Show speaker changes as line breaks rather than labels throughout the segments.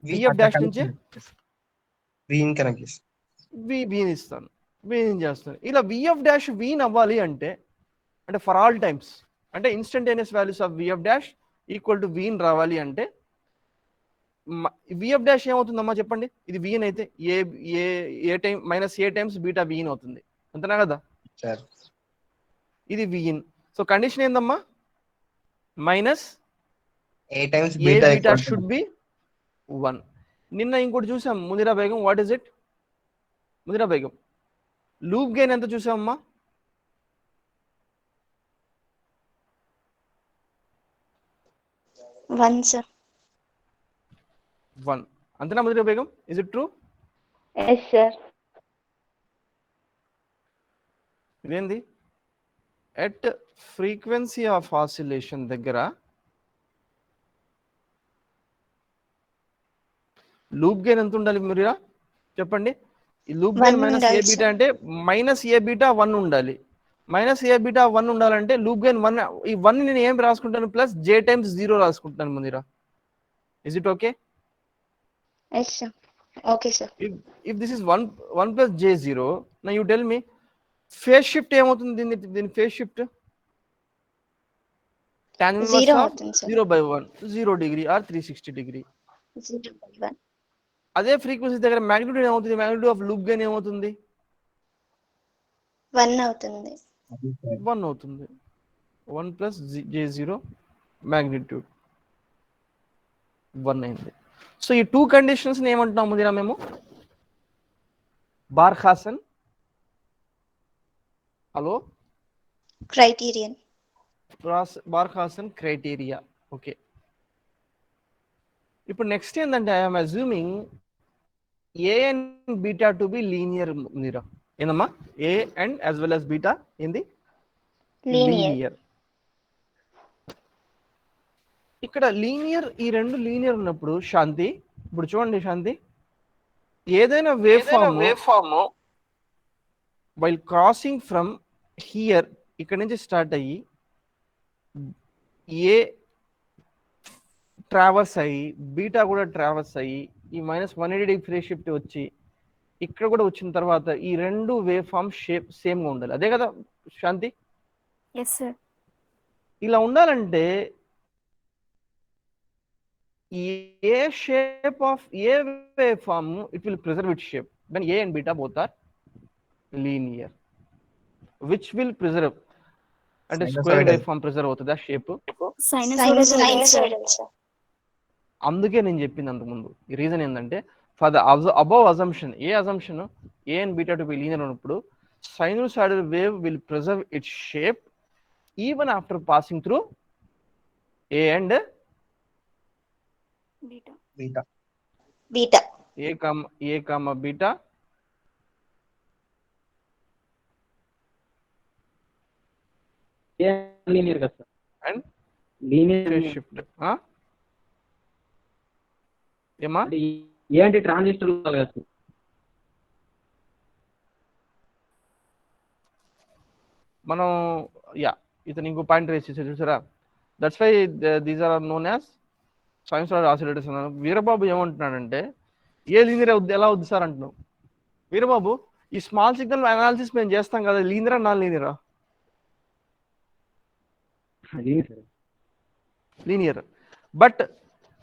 vf dash నుంచి
Wien connect చేస్తాం.
వీని ఇస్తాను, వీని చేస్తాను. ఇలా విఎఫ్ డాష్ వీన్ అవ్వాలి అంటే ఫర్ ఆల్ టైమ్స్ అంటే instantaneous values of VF dash equal to V in రావాలి అంటే విఎఫ్ డాష్ ఏమవుతుందమ్మా చెప్పండి? ఇది వీన్ అయితే A A A time minus A times beta V in అవుతుంది, అంతేనా కదా?
సార్
ఇది వీన్. సో కండిషన్ ఏందమ్మా? Minus
A times
A
beta
beta should be 1. నిన్న ఇంకోటి చూసాం ముదిరా బేగం, వాట్ ఇస్ ఇట్ ముదిరా బేగం? లూప్ గెయిన్ ఎంత చూసామమ్మా?
One sir.
1 అంతేనా ముదిరా బేగం? Is it true?
Yes sir.
ఇదేంది? ఎట్ ఫ్రీక్వెన్సీ ఆఫ్ ఆసిలేషన్ దగ్గర లూప్ గెయిన్ ఎంత ఉండాలి మీరా చెప్పండి? ఈ loop gain minus A beta అంటే మైనస్ ఏ బీటా 1 ఉండాలి. మైనస్ ఏ బీటా 1 ఉండాలంటే లూప్ గెయిన్ 1. ఈ 1 నేను ఏం రాసుకుంటాను? ప్లస్ జే టైమ్స్ 0 రాసుకుంటాను ముందిరా. Is it okay?
Yes sir. Okay sir.
If this is 1 plus J 0, నా you tell me phase shift ఏమవుతుంది? దీని phase shift tan inverse of 0/1 0 degree or 360 degree.
0/1.
అదే ఫ్రీక్వెన్సీ దగ్గర మాగ్నిట్యూడ్ ఏమవుతుంది? మాగ్నిట్యూడ్ ఆఫ్ లూప్ గెయిన్ ఏమవుతుంది?
1 అవుతుంది.
1 అవుతుంది. 1 plus j0 magnitude 1 అయింది. సో ఈ 2 కండిషన్స్ ఏమంటున్నాము ముందుగా మేము? Barkhausen hello
criterion.
Barkhausen criteria. Okay, ఇప్పుడు నెక్స్ట్ ఏంటంటే I'm assuming A and beta to be linear. Meera ఏందమ్మా? A and as well as beta ఏంది? లీనియర్. ఇక్కడ లీనియర్, ఈ రెండు లీనియర్ ఉన్నప్పుడు శాంతి, ఇప్పుడు చూడండి శాంతి, ఏదైనా wave form while crossing from here, ఇక్కడ నుంచి స్టార్ట్ అయ్యి ఏ ట్రావర్స్ అయ్యి బీటా కూడా ట్రావర్స్ అయ్యి ఈ -180 డిగ్రీ ఫేజ్ షిఫ్ట్ వచ్చి ఇక్కడ కూడా వచ్చిన తర్వాత ఈ రెండు వేవ్ ఫార్మ్ షేప్ సేమ్ గా ఉండాలి. అదే కదా శాంతి?
Yes sir.
ఇలా ఉండాలంటే a shape of a wave form it will preserve it shape then A and beta both are linear, which will preserve అంటే స్క్వేర్ వేవ్ ఫార్మ్ ప్రిజర్వ్ అవుతుంది ఆ shape. అందుకే నేను చెప్పింది అంతకుముందు. ఈ రీజన్ ఏంటంటే for the above assumption, a assumption A and beta to be linear ఉన్నప్పుడు sinusoidal wave will preserve its shape even after passing through A and
beta.
Beta
beta.
A comma beta
linear కదా sir?
And
linear
phase shift. ఏమా
ఏంటి transistor కదా sir?
మనం yeah ఇతను ఇంకో point raise చేసి చూసారా? That's why these are known as sinusoidal oscillators అన్నారు. వీరబాబు ఏమంటున్నాడంటే ఏ లీనియర్ ఎలా అవుద్ది సార్ అంటున్నావు. వీరబాబు, ఈ స్మాల్ సిగ్నల్ అనాలిసిస్ మేము చేస్తాం కదా, లీనియరా నాన్ లీనియరా? లీనియర్. బట్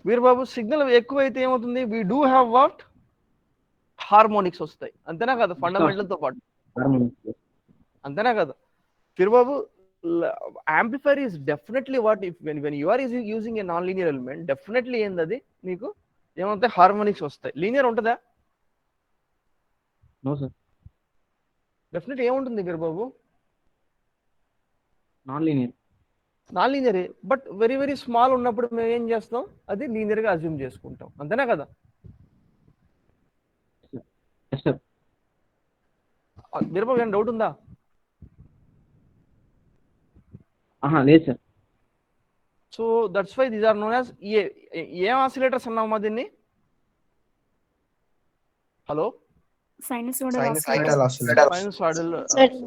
వీరబాబు సిగ్నల్ ఎక్కువైతే ఏమవుతుంది? We do have what harmonics వస్తాయి, అంతేనా కదా? ఫండమెంటల్ తో పాటు, అంతేనా కదా Veerababu? Amplifier is definitely what if when you are using a non linear element, definitely ఏంది మీకు ఏమవుతాయి? హార్మోనిక్స్ వస్తాయి. లీనియర్ ఉంటుందా?
No sir.
డెఫినెట్లీ ఏముంటుంది Veerababu?
Non linear.
Non linear. But very very small ఉన్నప్పుడు మేము ఏం చేస్తాం? అది లీనియర్ గా అజ్యూమ్ చేసుకుంటాం, అంతేనా కదా? వీరబాబు ఏమైనా డౌట్ ఉందా?
లేదు sir.
So that's why these are known as ఏం ఆసిలేటర్స్ అన్నామా దీన్ని? Hello,
sinusoidal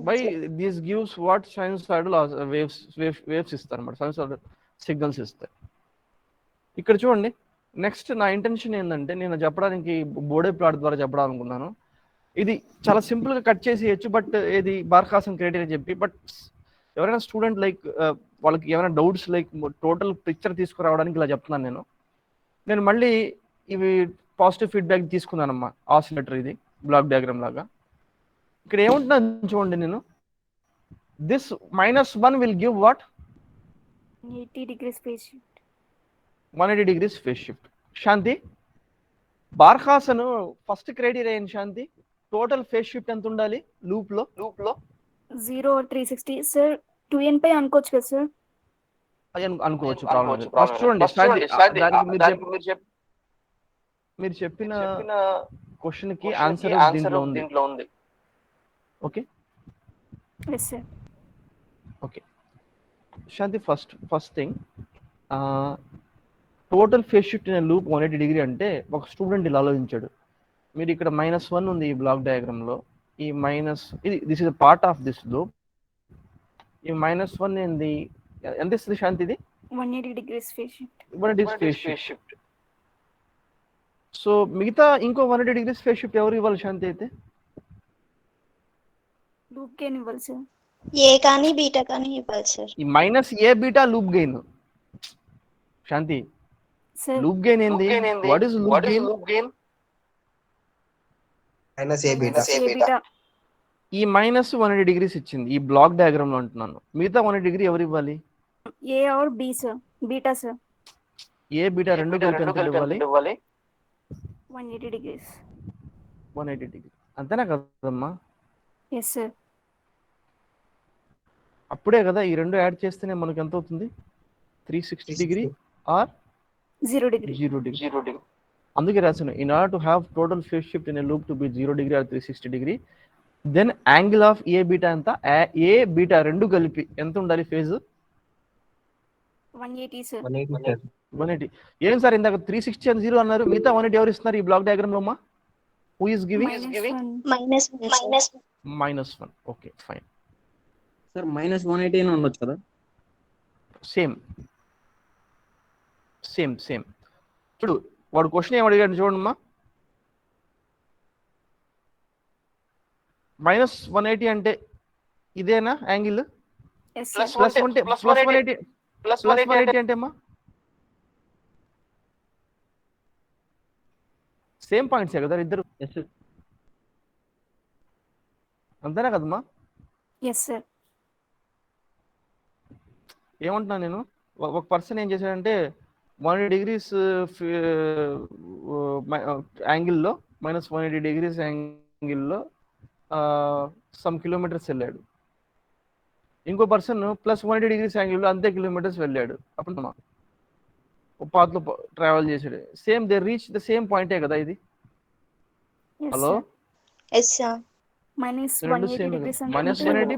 by this gives what sinusoidal waves ఇస్తారు అన్నమాట. సైనూసాయిడల్ సిగ్నల్స్ ఇస్తాయి. ఇక్కడ చూడండి, నెక్స్ట్ నా ఇంటెన్షన్ ఏంటంటే నేను చెప్పడానికి బోడే ప్లాట్ ద్వారా చెప్పడాలనుకున్నాను. ఇది చాలా సింపుల్గా కట్ చేసేయచ్చు, బట్ ఇది బార్కాసన్ క్రైటీరియా చెప్పి, బట్ ఎవరైనా స్టూడెంట్ లైక్ వాళ్ళకి ఏమైనా డౌట్స్ లైక్ టోటల్ పిక్చర్ తీసుకురావడానికి ఇలా చెప్తున్నాను నేను మళ్ళీ ఇవి పాజిటివ్ ఫీడ్బ్యాక్ తీసుకున్నానమ్మా. ఆసిలేటర్ ఇది బ్లాక్ డయాగ్రామ్ లాగా. ఇక్కడ ఏముంటుందని చూడండి, నేను this -1 will give what
80 degrees phase shift.
180 degrees phase shift. Shanti, Barkhausen first criteria ఏంటి శాంతి? టోటల్ ఫేస్ షిఫ్ట్ ఎంత ఉండాలి లూప్ లో?
0 or 360 సార్. 2n పై అనుకోవచ్చు కదా సార్?
అది అనుకోవచ్చు, ప్రాబ్లం లేదు. ఫస్ట్ చూడండి శాంతి, దానికి మీరు చెప్పిన క్వశ్చన్ కి ఆన్సర్ దీంట్లో ఉంది. Okay
yes sir.
Okay Shanti, first thing, total phase shift in loop 180 degree అంటే ఒక స్టూడెంట్ ఇలా ఆలోచించాడు. మీరు ఇక్కడ -1 ఉంది ఈ బ్లాక్ డయాగ్రామ్ లో, ఈ this is part of this loop. ఈ -1 ఏంది, ఎంత ఇస్తుంది శాంతి? ఇది
180 degrees phase shift.
180 phase shift. So మిగతా ఇంకో 180 డిగ్రీస్ ఫేస్ షిఫ్ట్ ఎవరు ఇవ్వాలి శాంతి? అయితే
లూప్ గెయిన్ ఇవ్వాలి సార్.
ఏ కానీ బీటా కానీ ఇవ్వాలి సార్.
ఈ -a beta loop gain. Shanti,
sir
loop gain ఏంది? What is loop gain?
A beta.
ఈ -180 డిగ్రీస్ ఇచ్చింది ఈ బ్లాక్ డయాగ్రామ్ లో అంటున్నాను. మిగతా 180 డిగ్రీ ఎవరు ఇవ్వాలి?
A R B sir. Beta sir.
A beta రెండు కలిపి ఎంత ఇవ్వాలి?
180 degrees.
180 డిగ్రీ. అంతేనా కదమ్మా?
Yes sir.
అప్పుడే కదా ఈ రెండు యాడ్ చేస్తేనే మనకు ఎంత అవుతుంది? 360 డిగ్రీ ఆర్
0 degree.
0 డిగ్రీ. అందుకే రాశాను, in order to have total phase shift in a loop to be 0 degree or 360 degree, then angle of A beta ఎంత? ఏ బీటా రెండు కలిపి ఎంత ఉండాలి ఫేజ్?
180 సార్.
180. ఏం సార్ ఇందాక 360 అని 0 అన్నారు, మిగతా 180 ఎవరు ఇస్తున్నారు ఈ బ్లాక్ డయాగ్రామ్ లో? Who is giving? -1. Okay fine
sir -180 అని ఉండొచ్చు కదా?
సేమ్. ఇప్పుడు వాడు క్వశ్చన్ ఏం అడిగాడు చూడమ్మా. -180 అంటే ఇదేనా యాంగిల్?
Yes sir.
+180 అంటే అమ్మా సేమ్ పాయింట్సే కదా ఇద్దరు?
Yes sir.
అంతేనా కదమ్మా?
Yes sir.
ఏమంటున్నాను నేను, ఒక పర్సన్ ఏం చేశాడంటే 180 డిగ్రీస్ యాంగిల్లో -180 డిగ్రీస్ యాంగిల్లో సమ్ కిలోమీటర్స్ వెళ్ళాడు. ఇంకో పర్సన్ +180 డిగ్రీస్ యాంగిల్లో అంతే కిలోమీటర్స్ వెళ్ళాడు. అప్పుడు పాత్లో ట్రావెల్ చేసాడు. Same they reach the same పాయింటే కదా ఇది?
Yes,
hello,
sir.
Yes sir.
రెండు
-180
సేమ్.
degrees అంటే
-180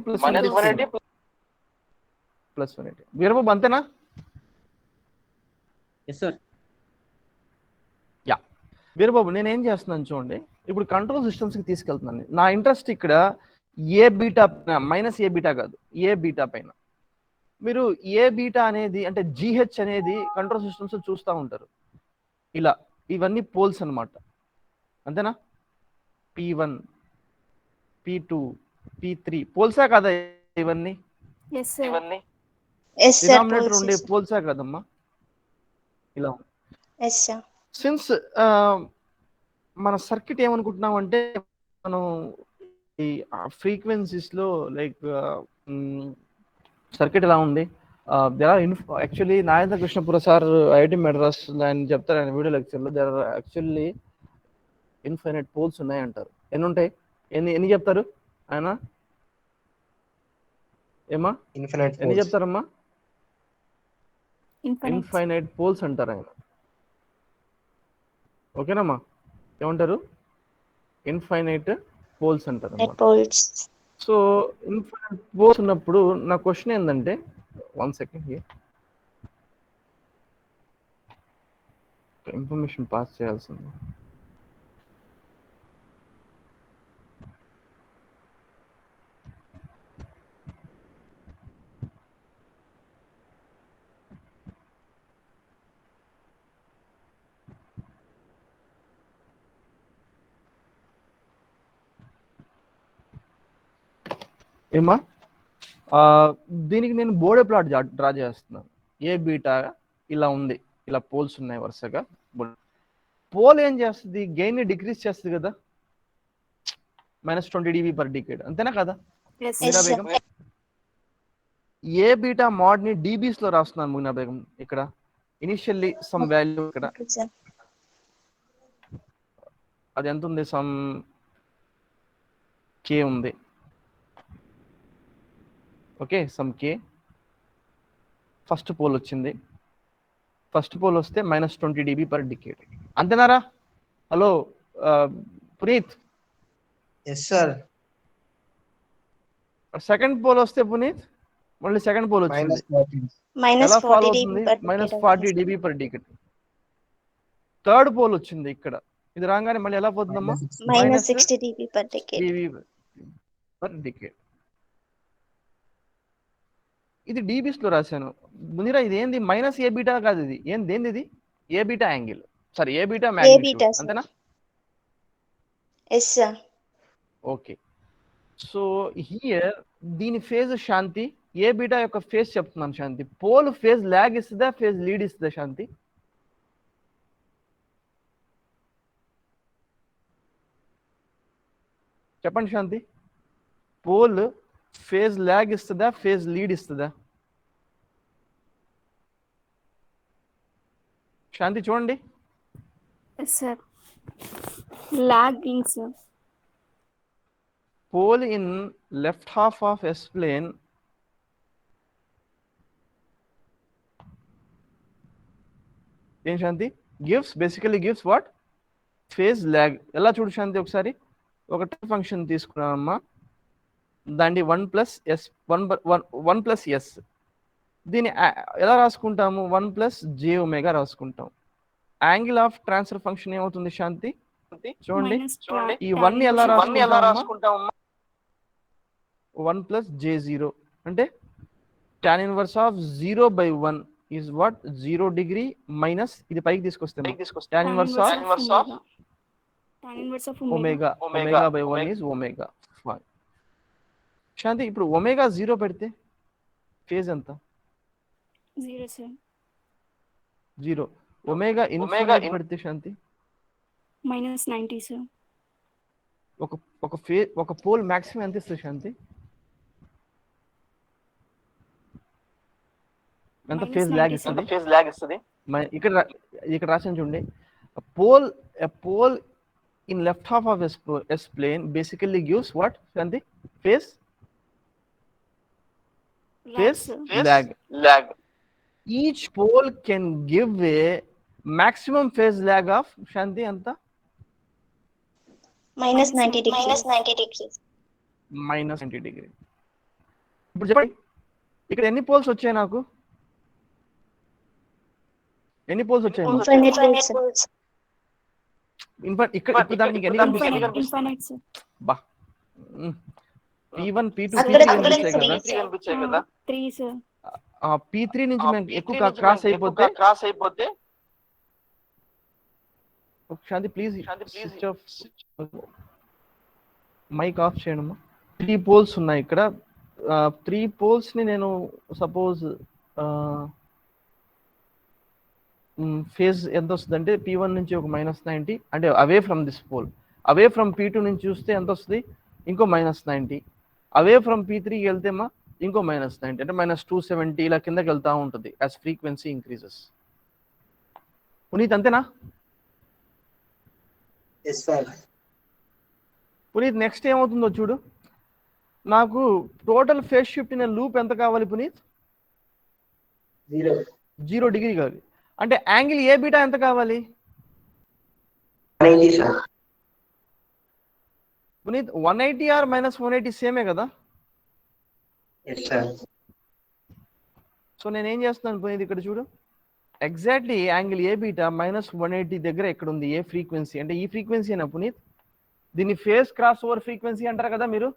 +180. వీరబాబు అంతేనా?
Yes sir.
వీరబాబు, నేను ఏం చేస్తున్నాను చూడండి, ఇప్పుడు కంట్రోల్ సిస్టమ్స్కి తీసుకెళ్తున్నాను. నా ఇంట్రెస్ట్ ఇక్కడ ఏ బీటా, -a బీటా కాదు, ఏ బీటా పైన. మీరు ఏ బీటా అనేది అంటే జిహెచ్ అనేది కంట్రోల్ సిస్టమ్స్ చూస్తూ ఉంటారు. ఇలా ఇవన్నీ పోల్స్ అన్నమాట, అంతేనా? P1, P2, P3 పోల్సా కదా ఇవన్నీ?
yes sir.
Yes sir.
Denominator ఉండే పోల్సా కదమ్మా? ఇలా
ఎస్ సార్.
సిన్స్ మన సర్క్యూట్ ఏమనుకుంటున్నాం అంటే, మనం ఈ ఫ్రీక్వెన్సీస్ లో లైక్ సర్క్యూట్ ఎలా ఉంది, there are actually Nagendra Krishnapura sir IIT Madras ఆయన చెప్తారు ఆయన వీడియో లెక్చర్లో, there are actually infinite poles ఉన్నాయి అంటారు. ఎన్ని ఉంటాయి? ఎన్ని చెప్తారు ఆయన? ఏమా ఎన్ని చెప్తారమ్మా? ఇన్ఫైనైట్ పోల్స్ అంటారు ఆయన. ఓకేనమ్మా? ఏమంటారు? ఇన్ఫైనైట్ పోల్స్ అంటారు. సో ఇన్ఫైనైట్ పోల్స్ ఉన్నప్పుడు నా క్వశ్చన్ ఏంటంటే, 1 సెకండ్ హియర్, ఇన్ఫర్మేషన్ పాస్ చేయాల్సింది. ఏమా దీనికి నేను బోర్డే ప్లాట్ డ్రా చేస్తున్నాను. ఏ బీటా ఇలా ఉంది, ఇలా పోల్స్ ఉన్నాయి వరుసగా. పోల్ ఏం చేస్తుంది, గెయిన్ ని డిక్రీజ్ చేస్తుంది కదా, -20 dB per decade, అంతేనా కదా
Yes,
Yes,
Meena
sir.
Begum? A beta mod ని dBs లో రాస్తున్నాను మీనా బేగం. ఇక్కడ ఇనిషియల్లీ సమ్ వాల్యూ, ఇక్కడ
Okay, sir.
అది ఎంత ఉంది, సమ్ కే ఉంది. Okay, some K. First pole వచ్చింది. ఫస్ట్ పోల్ వస్తే -20 dB per decade, అంతేనారా? Hello Puneet.
Yes sir.
Second pole వస్తే పునీత్ మళ్ళీ సెకండ్ పోల్ వచ్చింది.
Minus
ఎలా ఫాలో
40
అవుతుంది?
dB per decade.
-40 dB per decade. Third pole వచ్చింది ఇక్కడ, ఇది రాగానే మళ్ళీ ఎలా పోతుందమ్మా?
Minus 60 dB per decade.
dB per decade. ఇది dBs లో రాశాను మునిరా. ఇది ఏంది? మైనస్ ఏ బీటా కాదు, ఇది ఏంది? ఇది A beta angle, sorry A beta magnitude,
sir.
అంతేనా?
Yes, sir.
Okay, so here దీని ఫేజ్ శాంతి, ఏ బీటా యొక్క ఫేజ్ చెప్తున్నాను శాంతి. పోల్ ఫేజ్ లాగ్ ఇస్తుందా, ఫేజ్ లీడ్ ఇస్తుందా శాంతి? చెప్పండి శాంతి. పోల్ ఫేజ్ లాగ్ ఇస్తుందా, ఫేజ్ లీడ్ ఇస్తుందా? శాంతి చూడండి.
yes, sir. Lagging, sir.
Pole in left half of S plane ఏం శాంతి? basically gives what? Phase lag. ఎలా చూడు శాంతి, ఒకసారి ఒక ఫంక్షన్ తీసుకున్నామమ్మా, దాన్ని 1 + s. దీన్ని ఎలా రాసుకుంటాము? 1 + jω రాసుకుంటాం. యాంగిల్ ఆఫ్ ట్రాన్స్ఫర్ ఫంక్షన్ ఏమవుతుంది శాంతి? చూడండి, ఈ 1 ఎలా రాసుకుంటామమ్మా? 1 + j0 అంటే tan inverse of 0/1 is what? 0 degree minus, ఇది పైకి తీసుకొస్తే tan inverse of omega. Omega/1 is omega. Fine. శాంతి ఇప్పుడు ఒమేగా 0 పెడితే ఫేజ్ ఎంత?
0, sir.
0. ఒమేగా ఇన్ఫినిటీ పెడితే శాంతి
-90, sir.
ఒక పోల్ మాక్సిమం ఎంత ఇస్తుంది శాంతి? ఎంత ఫేజ్ లాగ్ ఇస్తుంది? ఇక్కడ రాసాను చూడండి. Pole in left half of S plane basically gives what Shanti? Phase lag. Each pole can give a maximum phase lag of శాంతి ఎంత?
Minus 90 degrees.
-90 degree. ఇప్పుడు చెప్పండి, ఇక్కడ ఎన్ని పోల్స్ వచ్చాయి నాకు? ఎన్ని పోల్స్ వచ్చాయి?
Infinite poles.
ఇక్కడ ఇప్పుడు దానికి ఎన్ని కనిపిస్తాయి?
Infinite, sir.
బా, P1 P2
అక్కడ
P3 కనిపించాయి కదా.
3, sir.
P3 నుంచి మేము ఎక్కువ క్రాస్ అయిపోతే Shanti please switch off, mic off చేయడమ్మా. 3 పోల్స్ ఉన్నాయి ఇక్కడ. 3 పోల్స్ ని నేను సపోజ్ ఫేజ్ ఎంత వస్తుంది అంటే P1 నుంచి ఒక -90, అంటే away from this pole. Away from P2 నుంచి చూస్తే ఎంత వస్తుంది? ఇంకో -90. అవే ఫ్రమ్ P3కి వెళ్తేమా ఇంకో -90, అంటే -270 ఇలా కిందకి వెళ్తా ఉంటుంది యాజ్ ఫ్రీక్వెన్సీ ఇంక్రీజెస్. పునీత్ అంతేనా?
Yes sir.
పునీత్ నెక్స్ట్ ఏమవుతుందో చూడు. నాకు total phase shift in loop ఎంత కావాలి పునీత్? 0 డిగ్రీ కావాలి. అంటే యాంగిల్ ఏ బీటా ఎంత కావాలి పునీత్? 180 ఆర్ -180 సేమే కదా? సో నేనేం చేస్తున్నాను పునీత్, ఇక్కడ చూడు. ఎగ్జాక్ట్లీ యాంగిల్ ఏ బీటా -180 దగ్గర ఎక్కడ ఉంది? ఏ ఫ్రీక్వెన్సీ అంటే ఈ ఫ్రీక్వెన్సీ అయినా పునీత్? దీన్ని ఫేజ్ క్రాస్ ఓవర్ ఫ్రీక్వెన్సీ అంటారు కదా మీరు,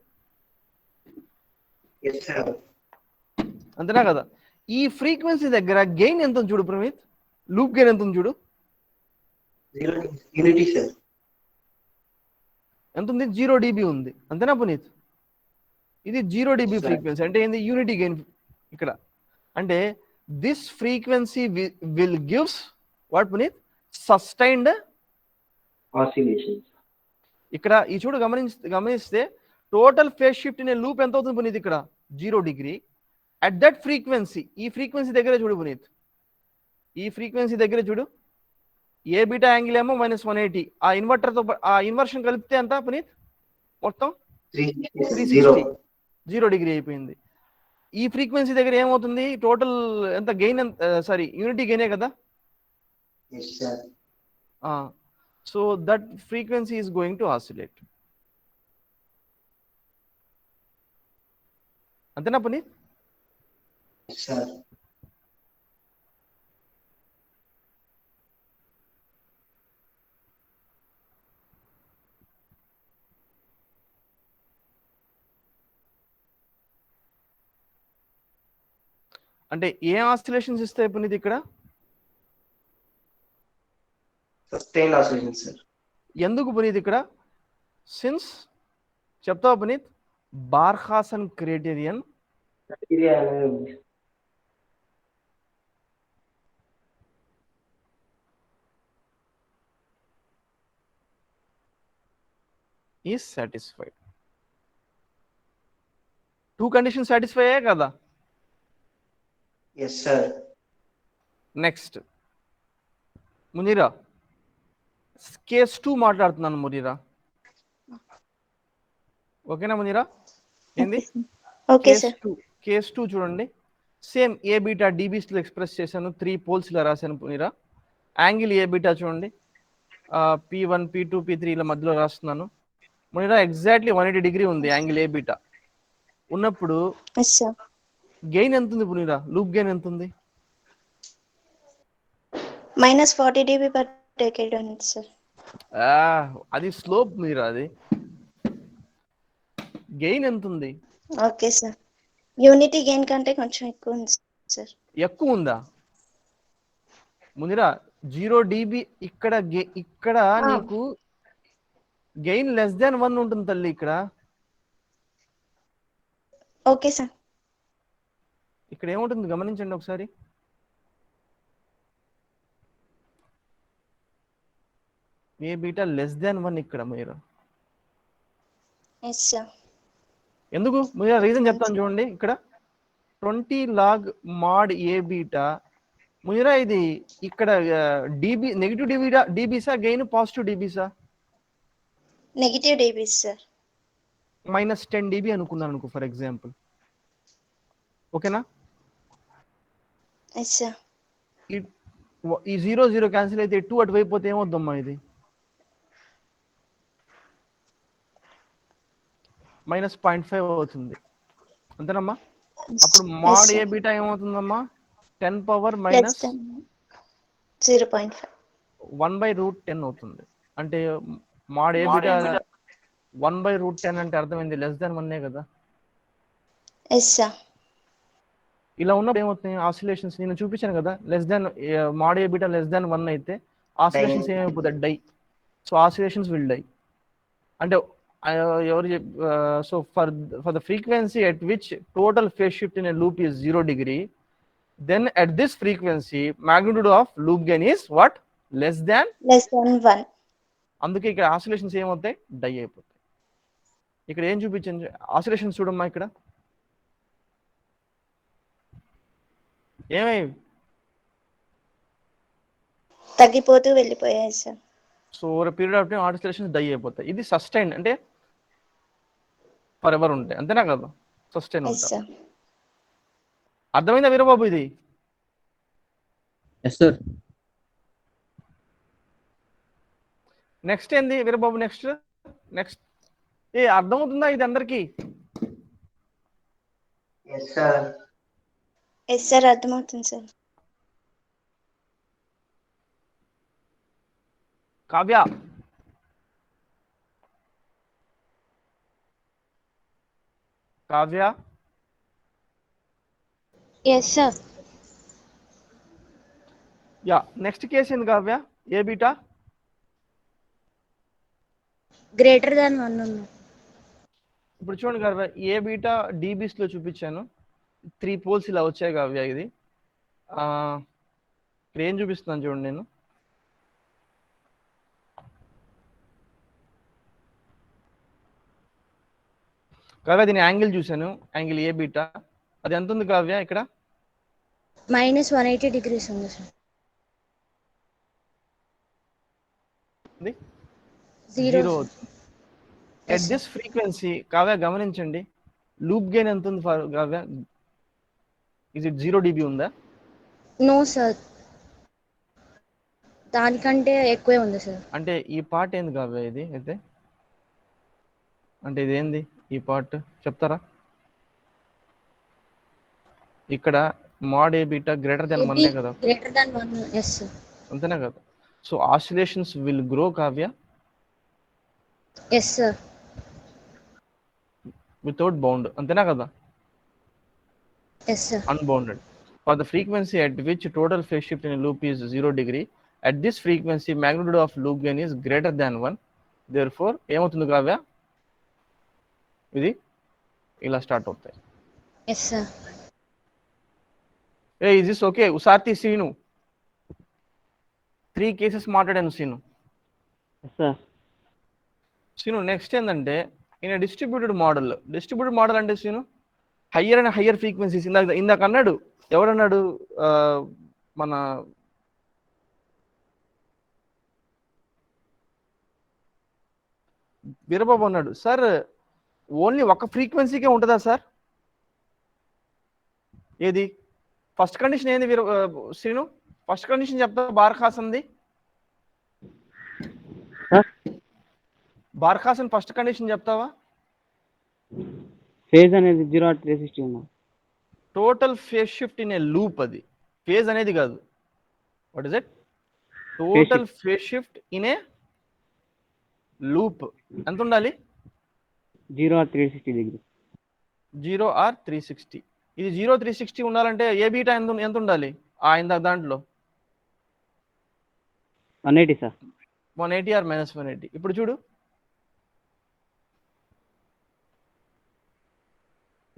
అంతేనా కదా? ఈ ఫ్రీక్వెన్సీ దగ్గర గెయిన్ ఎంత ఉంది చూడు పునీత్, లూప్ గెయిన్ ఎంత ఉంది చూడు. ఎంత ఉంది? 0 dB ఉంది, అంతేనా పునీత్? ఇది 0 dB ఫ్రీక్వెన్సీ అంటే ఏంది యూనిటీ గెయిన్ ఇక్కడ అంటే this frequency will gives what Puneet sustained
oscillations.
ఇక్కడ ఈ చూడు గమనిస్తే total phase shift in loop ఎంత అవుతుంది పునీత్ ఇక్కడ 0 డిగ్రీ అట్ దట్ ఫ్రీక్వెన్సీ ఈ ఫ్రీక్వెన్సీ దగ్గర చూడు పునీత్ ఈ ఫ్రీక్వెన్సీ దగ్గర చూడు ఏ బీటా యాంగిల్ ఏమో -180 ఆ ఇన్వర్టర్తో ఆ ఇన్వర్షన్ కలిపితే ఎంత పునీత్ మొత్తం 360 0 డిగ్రీ అయిపోయింది. ఈ ఫ్రీక్వెన్సీ దగ్గర ఏమవుతుంది టోటల్ ఎంత గెయిన్ సారీ యూనిటీ గెయినే కదా.
Yes, sir.
So that frequency is going to oscillate. అంతేనా పునీత్?
Yes, sir.
అంటే ఏ ఆసిలేషన్స్ ఇస్తాయి పునీత్ ఇక్కడ?
Sustained oscillation, sir.
ఎందుకు పునీత్ ఇక్కడ? సిన్స్ చెప్తావా పునీత్ బార్హాసన్ క్రైటీరియన్
క్రైటీరియా అనేది
ఈజ్ సాటిస్ఫైడ్. 2 కండిషన్ సాటిస్ఫై అయ్యే కదా.
Yes, sir.
Next Muneera case 2 మాట్లాడుతున్నాను మునీరా. ఓకేనా మునీరా? ఏంది
ఓకే సార్.
కేస్ 2 చూడండి. సేమ్ ఏ బీటా డీబీస్ లో ఎక్స్ప్రెస్ చేశాను 3 పోల్స్ ఇలా రాశాను మునీరా. యాంగిల్ ఏ బీటా చూడండి P1 P2 P3 ఇలా మధ్యలో రాస్తున్నాను మునీరా. ఎగ్జాక్ట్లీ 180 డిగ్రీ ఉంది యాంగిల్ ఏ బీటా ఉన్నప్పుడు
ఎస్ సార్.
గెయిన్ ఎంత ఉంది పునీరా? లూప్ గెయిన్ ఎంత ఉంది?
-40 dB per decade ఉంది సార్.
అది స్లోప్ మీరా. అది గెయిన్ ఎంత ఉంది?
Okay sir. యూనిటీ గెయిన్ కంటే కొంచెం ఎక్కువ ఉంది సార్.
ఎక్కువ ఉందా మునిరా? 0 dB ఇక్కడ ఇక్కడ నీకు గెయిన్ <1 ఉంటుంది తల్లి ఇక్కడ.
Okay sir.
ఇక్కడ ఏముంటుంది గమనించండి ఒకసారి. ఏ బీటా <1 ఇక్కడ మీరు
ఎస్ సార్.
ఎందుకు మీరు రీజన్ చెప్తాను చూడండి. ఇక్కడ 20 log mod A beta Munira ఇది ఇక్కడ డిబి నెగిటివ్ డిబిసా గెయిన్ పాజిటివ్ డిబిసా?
Negative dB sir.
-10 dB అనుకున్నాను అనుకో ఫర్ ఎగ్జాంపుల్. ఓకేనా?
Yes sir.
ఈ 0 0 క్యాన్సిల్ అయితే 2 అటు వైపోతే ఏమవుద్దమ్మా? ఇది -0.5 అవుతుంది అంతేనమ్మా. అప్పుడు mode A beta ఏమవుతుందమ్మా? 10 power minus
0.5
1/√10 అవుతుంది. అంటే మోడ్ ఏ బీటా 1/√10 అంటే అర్థమైంది <1 కదా.
Yes sir.
ఇలా ఉన్నప్పుడు ఏమవుతుంది ఆసిలేషన్స్ నేను చూపించాను కదా. మోడ్ ఏ బీటా <1 అయితే ఆసిలేషన్స్ ఏమైపోతాయి? Die. So oscillations will die అంటే ఎవరు so for the frequency at which total phase shift in a loop is 0 degree then at this frequency magnitude of loop gain is what? <1. అందుకే ఇక్కడ oscillations ఏమవుతాయి? Die అయిపోతాయి. ఇక్కడ ఏం చూపించండి oscillations చూడమ్మా. ఇక్కడ ఏమై
తగ్గిపోతూ వెళ్ళిపోయాయి sir.
So over period of time oscillations die అయిపోతాయి. ఇది సస్టైన్ అంటే ఫర్ ఎవర్ ఉంటాయి అంతేనా కదా. సస్టైన్
ఎస్
ఉంటాయి.
సార్.
అర్థమైందా వీరబాబు? ఇది
ఎస్ సార్.
నెక్స్ట్ ఏంది వీరబాబు? నెక్స్ట్ అర్థమవుతుందా ఇది అందరికి?
Yes, sir.
Yes sir. అర్థమవుతుంది sir.
Kavya
yes sir.
Yeah next case ఏంది Kavya? A beta
greater than 1 ఉంది.
ఇప్పుడు చూడండి కావ్య, ఏ బీటా డీబీస్ లో చూపించాను, 3 పోల్స్ ఇలా వచ్చాయి కావ్య. ఇది ఇక్కడ ఏం చూపిస్తున్నాను చూడండి నేను. కావ్య దీని యాంగిల్ చూశాను, యాంగిల్ ఏ బీటా. అది ఎంత ఉంది కావ్య ఇక్కడ?
-180 degrees ఉంది sir.
Zero. At this frequency Kavya గమనించండి, లూప్ గెయిన్ ఎంత ఉంది కావ్య? ఇస్ ఇట్ 0 dB ఉందా?
నో సార్, దానికంటే ఎక్కువే ఉంది సార్.
అంటే ఈ పార్ట్ ఏంది కావ్య ఇది అయితే? అంటే ఇది ఏంది ఈ పార్ట్ చెప్తారా? ఇక్కడ మోడ్ ఏ బీటా గ్రేటర్ దెన్ 1 కదా?
Greater than 1, yes sir.
అంతేనా కదా? So oscillations will grow Kavya
Yes sir.
Without bound, అంతేనా కదా?
Yes sir.
Unbounded. For the frequency at which total phase shift in a loop is 0 degree, at this frequency magnitude of loop gain is greater than 1. Therefore ఏమవుతుంది కావ్య? ఇది ఇలా start అవుతాయి.
Yes sir.
Is this okay? ఉసార్తి Seenu 3 cases మాట్లాడాను Seenu.
Sir
Seenu next ఏంటంటే in distributed model అంటే Seenu higher and higher frequencies. ఇందాక అన్నాడు, ఎవరన్నాడు? మన వీరబాబు అన్నాడు, సార్ ఓన్లీ ఒక ఫ్రీక్వెన్సీకే ఉంటుందా సార్? ఏది ఫస్ట్ కండిషన్ ఏంది శ్రీను? ఫస్ట్ కండిషన్ చెప్తా, బార్ఖాసన్ది. బార్ఖాసన్ ఫస్ట్ కండిషన్ చెప్తావా?
ఫేజ్ అనేది 0 or 360 ఉన్నా.
Total phase shift in a loop. అది ఫేజ్ అనేది కాదు. What is it? Total phase shift in a loop ఎంత ఉండాలి?
0 or 360 degree.
0 or 360. ఇది 0 360 ఉండాలంటే ఏ బీటా ఎంత ఉండాలి? ఇందాక దాంట్లో
180 సార్.
180 or -180. ఇప్పుడు చూడు,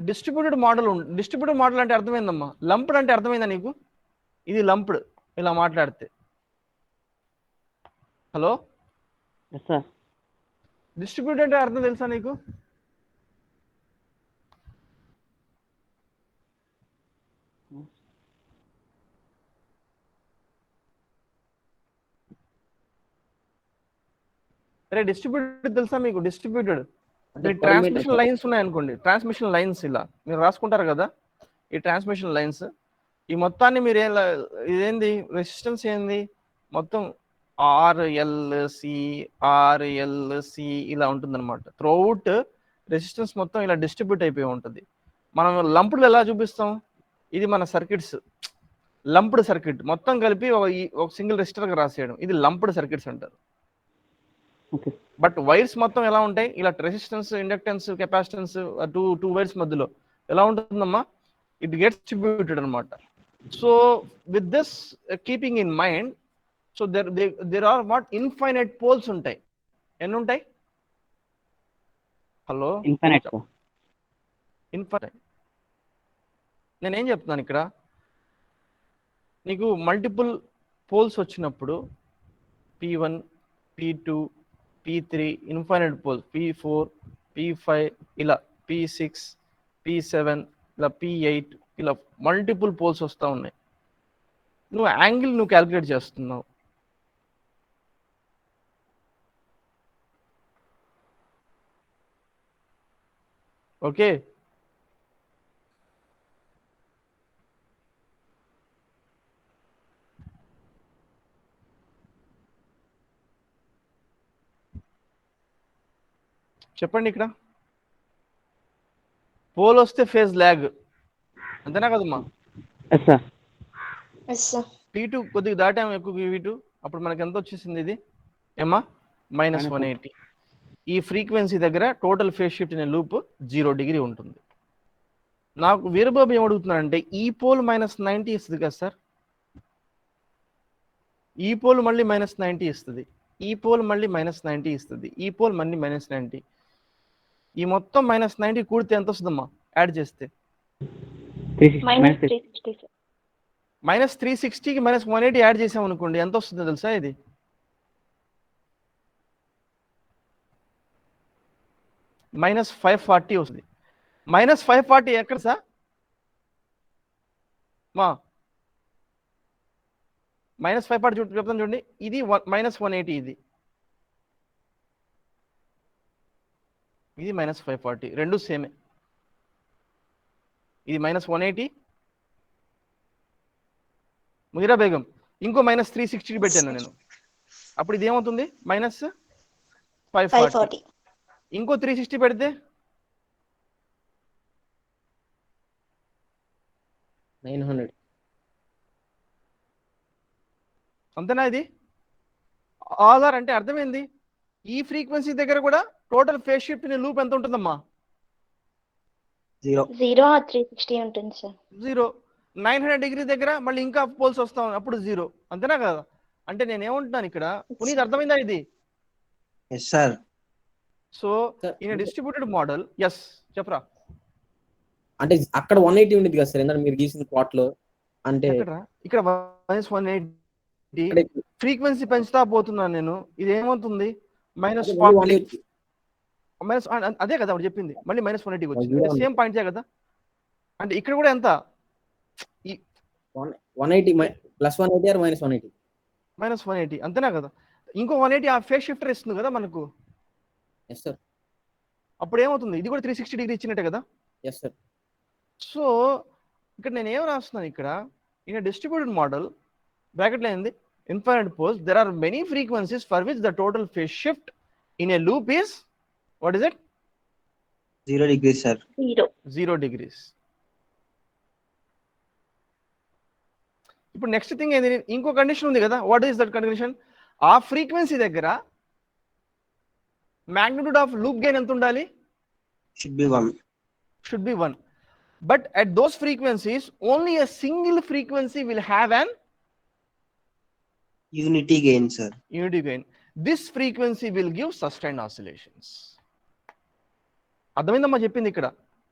డిస్ట్రిబ్యూటెడ్ మోడల్ అంటే అర్థమైందమ్మా. లంప్డ్ అంటే అర్థమైందా నీకు? ఇది లంప్డ్ ఇలా మాట్లాడితే. Hello,
yes sir.
డిస్ట్రిబ్యూటెడ్ అంటే అర్థం తెలుసా నీకు? అరే డిస్ట్రిబ్యూటెడ్ తెలుసా మీకు? డిస్ట్రిబ్యూటెడ్ ట్రాన్స్మిషన్ లైన్స్ ఉన్నాయనుకోండి, ట్రాన్స్మిషన్ లైన్స్ ఇలా మీరు రాసుకుంటారు కదా, ఈ ట్రాన్స్మిషన్ లైన్స్, ఈ మొత్తాన్ని మీరు ఇదేంది రెసిస్టెన్స్ ఏంది? మొత్తం ఆర్ఎల్సి ఇలా ఉంటుంది అనమాట. త్రూఅవుట్ రెసిస్టెన్స్ మొత్తం ఇలా డిస్ట్రిబ్యూట్ అయిపోయి ఉంటుంది. మనం లంప్డ్ ఎలా చూపిస్తాం? ఇది మన సర్క్యూట్స్, లంప్డ్ సర్క్యూట్ మొత్తం కలిపి ఒక సింగిల్ రెసిస్టర్గా రాసేయడం, ఇది లంప్డ్ సర్క్యూట్స్ అంటారు. బట్ వైర్స్ మొత్తం ఎలా ఉంటాయి? ఇలా resistance, inductance, capacitance, two wires మధ్యలో ఎలా ఉంటుందమ్మా? ఇట్ గెట్స్ డిస్ట్రిబ్యూటెడ్ అనమాట. So with this keeping in mind, so there are what infinite poles ఉంటాయి. ఎన్ని ఉంటాయి? Hello,
infinite.
నేనేం చెప్తున్నాను ఇక్కడ, నీకు మల్టిపుల్ పోల్స్ వచ్చినప్పుడు P1, P2, P3 infinite poles, P4, P5 ఇలా, P6, P7 ఇలా, P8 ఇలా మల్టిపుల్ పోల్స్ వస్తూ ఉన్నాయి. నువ్వు యాంగిల్ క్యాలిక్యులేట్ చేస్తున్నావు. ఓకే, చెప్పండి. ఇక్కడ పోల్ వస్తే ఫేజ్ ల్యాగ్, అంతేనా కదమ్మా? P2 కొద్దిగా దాటాము ఎక్కువ, V2 అప్పుడు మనకి ఎంత వచ్చేసింది? ఇది ఏమా -180. ఈ ఫ్రీక్వెన్సీ దగ్గర total phase shift in loop 0 degree ఉంటుంది. నాకు వీరబాబు ఏం అడుగుతున్నాడంటే, ఈ పోల్ -90 ఇస్తుంది కదా సార్, ఈ పోల్ మళ్ళీ -90 ఇస్తుంది, ఈ పోల్ మళ్ళీ -90 ఇస్తుంది, ఈ పోల్ మళ్ళీ -90. ఈ మొత్తం -90 కూడితే ఎంత వస్తుందమ్మా యాడ్ చేస్తే?
minus 360 sir.
-360కి -180 యాడ్ చేసాం అనుకోండి, ఎంత వస్తుందో తెలుసా? ఇది -540 వస్తుంది. -540 ఎక్కడ సార్ మా? -540 చెప్తాను చూడండి, ఇది -180, ఇది -540, రెండు సేమే. ఇది -180, ముదిరా బేగం ఇంకో -360 పెట్టాను నేను, అప్పుడు ఇది ఏమవుతుంది? -540. ఇంకో 360 పెడితే
900.
అంతేనా? ఇది ఆధార్ అంటే అర్థమైంది. ఈ ఫ్రీక్వెన్సీ దగ్గర కూడా total phase shift in loop ఎంత ఉంటుందమ్మా?
0 or 360 ఉంటుంది సార్.
0. 900 డిగ్రీ దగ్గర మళ్ళీ ఇంకా పోల్స్ వస్తాం, అప్పుడు 0. అంతేనా కదా? అంటే నేను ఏమంటున్నాను ఇక్కడ, పునీత్ అర్థమైందా ఇది?
Yes sir.
So in distributed model, yes చెప్పరా.
అంటే అక్కడ 180 ఉండేది కదా సార్ ఇందాక మీరు గీసిన ప్లాట్ లో. అంటే
ఇక్కడ -180 ఫ్రీక్వెన్సీ పెంచుతా పోతున్నాను నేను, ఇది ఏమవుతుంది? -40. అదే కదా ఇప్పుడు చెప్పింది, మళ్ళీ -180 వచ్చింది. సేమ్ పాయింటే కదా. అంటే ఇక్కడ కూడా ఎంత?
180 +180 or -180?
-180 అంతేనా కదా. ఇంకో 180 ఆ ఫేజ్ షిఫ్టర్ ఇస్తుంది కదా మనకు.
Yes sir.
అప్పుడు ఏమవుతుంది? ఇది కూడా 360 డిగ్రీ ఇచ్చినట్టే కదా.
Yes sir.
సో ఇక్కడ నేను ఏం రాస్తున్నాను ఇక్కడ, ఇన్ డిస్ట్రిబ్యూటెడ్ మోడల్ బ్రాకెట్లో ఏంది, infinite poles, there are many frequencies for which the total phase shift in a loop is, what is it?
0 degrees sir.
0 degrees. ఇప్పుడు నెక్స్ట్ థింగ్ ఏంది, ఇంకో కండిషన్ ఉంది కదా. What is that condition? ఆ frequency దగ్గర magnitude of loop gain ఎంత ఉండాలి?
Should be 1.
Should be 1. But at those frequencies only a single frequency will have an
Unity gain sir.
unity gain. This frequency will give sustained oscillations. అర్థమైందమ్మా చెప్పింది ఇక్కడ?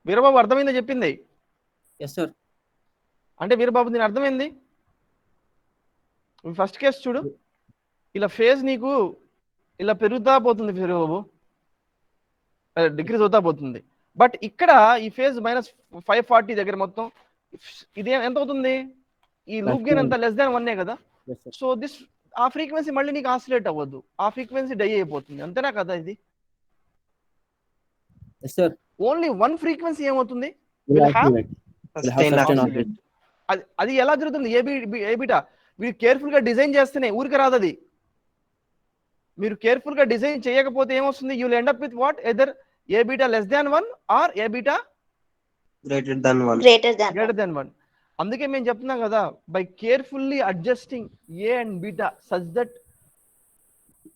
వీరబాబు అర్థమైందా చెప్పింది?
Yes sir.
అంటే వీరబాబు దీని అర్థమైంది. ఫస్ట్ కేసు చూడు, ఇలా ఫేజ్ నీకు ఇలా పెరుగుతా పోతుంది వీరబాబు, డిక్రీజ్ అవుతా పోతుంది. బట్ ఇక్కడ ఈ ఫేజ్ -540 దగ్గర మొత్తం ఇది ఎంత అవుతుంది? ఈ లూప్ గెయిన్ అంతా <1 కదా. సో దిస్ ఆ ఫ్రీక్వెన్సీ మళ్ళీ నీకు ఆసిలేట్ అవ్వద్దు, ఆ ఫ్రీక్వెన్సీ డై అయిపోతుంది. అంతేనా కదా? ఇది ఓన్లీ వన్ ఫ్రీక్వెన్సీ ఏమవుతుంది? అది ఎలా జరుగుతుంది? ఏబిటా మీరు కేర్ఫుల్ గా డిజైన్ చేస్తేనే ఊరికి రాదు అది. మీరు కేర్ఫుల్ గా డిజైన్ చేయకపోతే ఏమొస్తుంది? You will end up with what? Either A beta <1 or A beta
greater than 1.
greater than 1. అందుకే మేము చెప్తున్నాం కదా, by carefully adjusting A and beta such that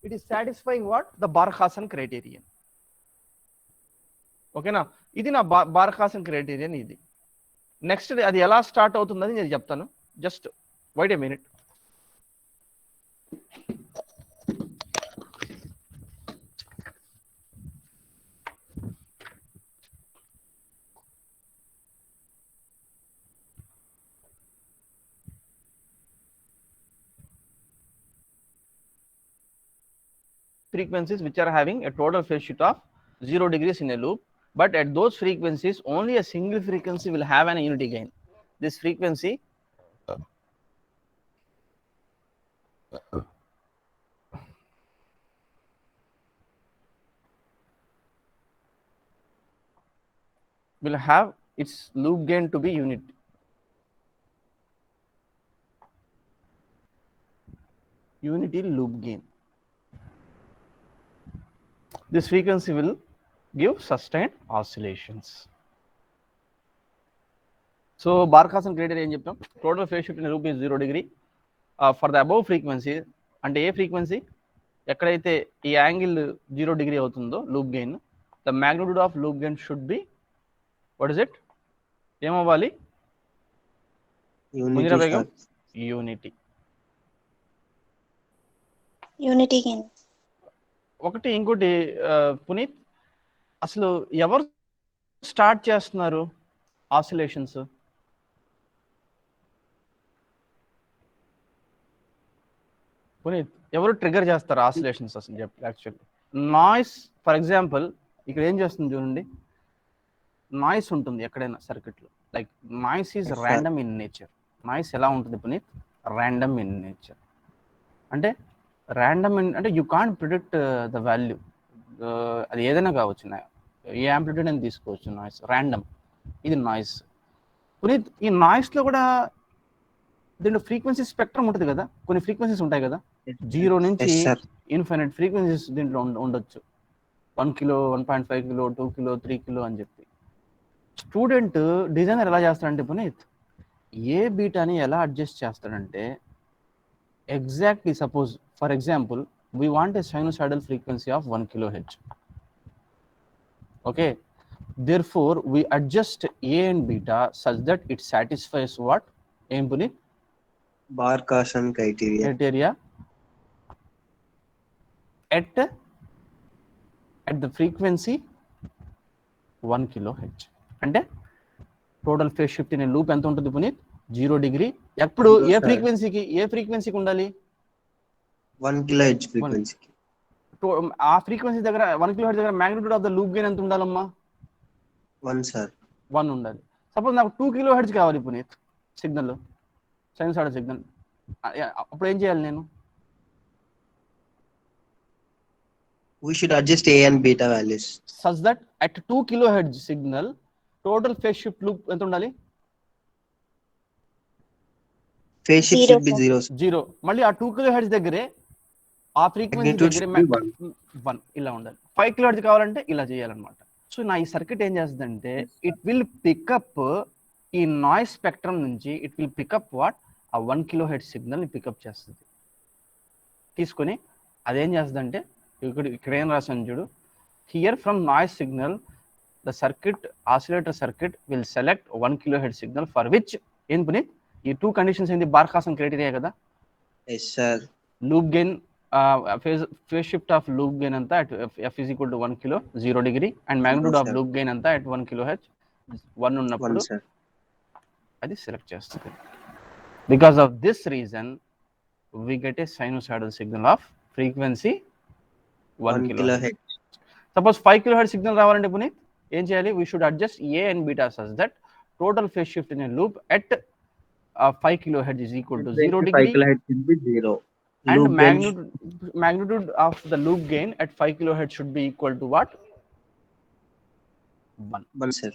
it is satisfying what? The Barkhausen criterion. ఓకేనా? ఇది నా బార్ఖాసన్ criterion. ఇది next అది ఎలా స్టార్ట్ అవుతుందని నేను చెప్తాను. Just wait a minute. Frequencies which are having a total phase shift of 0 degrees in a loop, but at those frequencies only a single frequency will have an unity gain. This frequency will have its loop gain to be unity. Unity loop gain. This frequency will give sustained oscillations. So Barkhasan criteria ఏం చెప్తాం? Total phase shift in a loop is 0 degree. For the above frequency, అంటే ఏ frequency ఎక్కడైతే ఈ angle 0 degree అవుతుందో loop gain, the magnitude of loop gain should be, what is it? ఏమవ్వాలి? Unity.
Unity gain.
ఒకటి ఇంకోటి పునీత్, అసలు ఎవరు స్టార్ట్ చేస్తున్నారు ఆసిలేషన్స్? పునీత్, ఎవరు ట్రిగర్ చేస్తారు ఆసిలేషన్స్ అసలు యాక్చువల్లీ? నాయిస్ ఫర్ ఎగ్జాంపుల్ ఇక్కడ ఏం చేస్తుంది చూడండి, నాయిస్ ఉంటుంది ఎక్కడైనా సర్క్యూట్లో. Like noise is
Yes, sir.
Random in nature. Noise ఎలా ఉంటుంది పునీత్? Random in nature. అంటే ర్యాండమ్ అంటే you can't predict the value. అది ఏదైనా కావచ్చు, ఏ యాంప్లిట్యూడ్ అని తీసుకోవచ్చు. నాయిస్ ర్యాండమ్, ఇది నాయిస్. పునీత్, ఈ నాయిస్లో కూడా దీంట్లో ఫ్రీక్వెన్సీ స్పెక్ట్రమ్ ఉంటుంది కదా, కొన్ని ఫ్రీక్వెన్సీస్ ఉంటాయి కదా, 0 నుంచి
Yes, sir.
ఇన్ఫైనైట్ ఫ్రీక్వెన్సీస్ దీంట్లో ఉండొచ్చు. 1 కిలో, 1.5 కిలో, 2 కిలో, 3 కిలో అని చెప్పి. స్టూడెంట్ డిజైనర్ ఎలా చేస్తాడంటే పునీత్, ఏ బీటాని ఎలా అడ్జస్ట్ చేస్తాడంటే, exactly suppose for example we want a sinusoidal frequency of 1 kilohertz. Okay, therefore we adjust A and beta such that it satisfies what? ఏం Puneet?
Barkhausen criteria.
Criteria at the frequency 1 kilohertz. అంటే total phase shift in loop ఎంత ఉంటుంది Puneet? 0 degree. ఎప్పుడు
Zero,
ఏ
sir.
ఫ్రీక్వెన్సీకి ఉండాలి?
1 kilohertz frequency.
ఆ frequency దగ్గర 1 కిలోహెర్ట్జ్ దగ్గర magnitude of the loop gain ఎంత ఉండాలమ్మా?
1, sir.
1 ఉండాలి. సపోజ్ నాకు 2 కిలోహెర్ట్జ్ కావాలి పునీత్ సిగ్నల్, సైనసాయిడల్ సిగ్నల్. అప్పుడు ఏం చేయాలి నేను?
We should adjust A and beta values.
Such that at 2 kilohertz signal total phase shift loop ఎంత ఉండాలి?
Phase shift
Zero,
should be
sir.
0, sir.
0. మళ్ళీ ఆ 2 కిలోహెర్ట్జ్ దగ్గరే ఆ ఫ్రీక్వెన్సీ
Magnitude
దగ్గరే
should be
1 ఇలా ఉండాలి. 5 కిలోహెర్ట్జ్ కావాలంటే ఇలా చేయాలన్నమాట. సో నా ఈ సర్క్యూట్ ఏం చేస్తుందంటే, ఇట్ విల్ పికప్ ఈ నాయిస్ స్పెక్ట్రమ్ నుంచి, ఇట్ విల్ పికప్ వాట్? ఆ 1 కిలోహెర్ట్జ్ సిగ్నల్ ని పికప్ చేస్తుంది. తీసుకొని అదేం చేస్తుందంటే, ఇక్కడ ఏం రాసాను చూడు, here from noise signal the circuit, oscillator circuit will select 1 kilohertz signal for which ఏం పునీత్? ఈ 2 కండిషన్స్ ఏంది? బార్ఖాసన్ క్రైటీరియా కదా.
Yes, sir.
Loop gain, phase shift of loop gain అంతా at f is equal to 1 kilo 0 degree and magnitude of
sir.
Loop gain అంతా at 1 kilohertz 1 ఉన్నప్పుడు
1, sir.
అది select చేస్తుంది. Because of this reason we get a sinusoidal signal of frequency 1 kilohertz.
kilohertz.
Suppose 5 kilohertz signal రావాలంటే పునీత్ ఏం చేయాలి? We should adjust A and beta such that total phase shift in a loop at 5 kilohertz is equal to 0
5
degree
kilohertz should be 0.
and
Loop gain
magnitude of the loop gain at 5 kilohertz should be equal to what? 1.
1, sir.